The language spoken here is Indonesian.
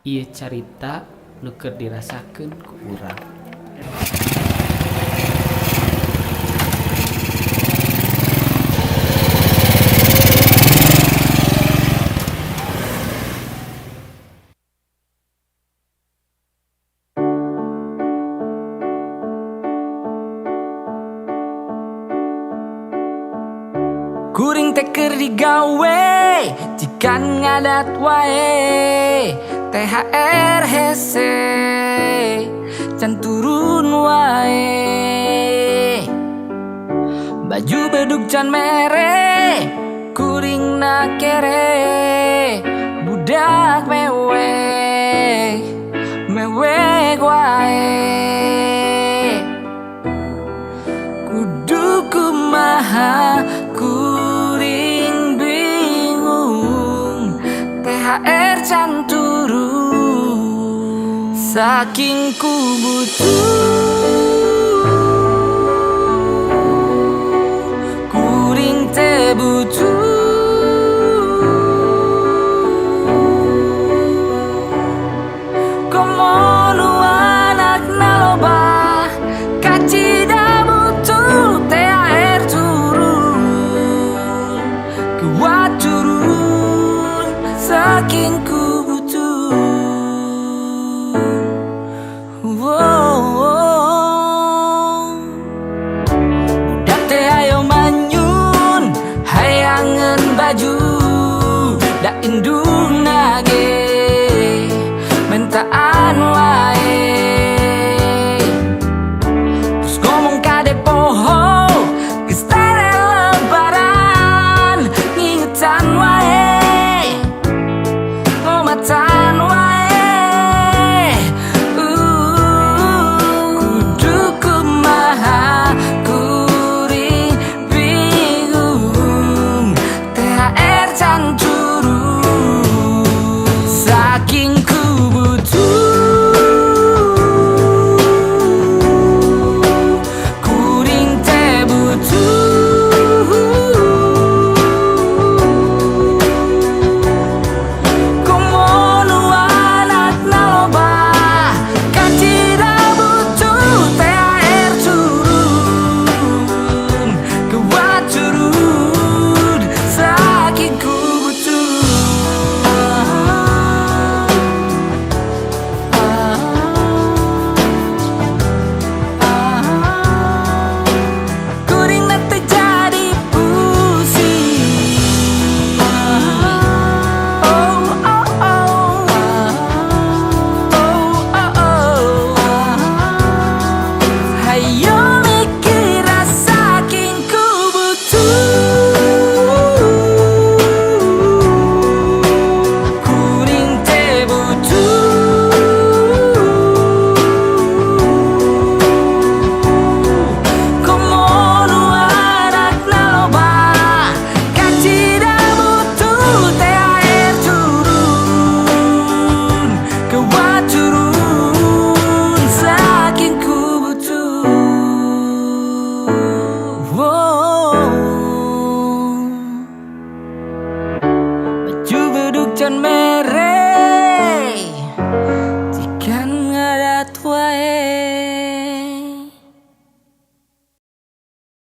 Ieu carita nu keur dirasakeun ku urang. Kuring teh keur digawe jikan ngadat wae THR hese can turun wae baju bedug can mere kuring na kere budak mewek mewek wae kudu kumaha kuring bingung THR can turun saking ku butuh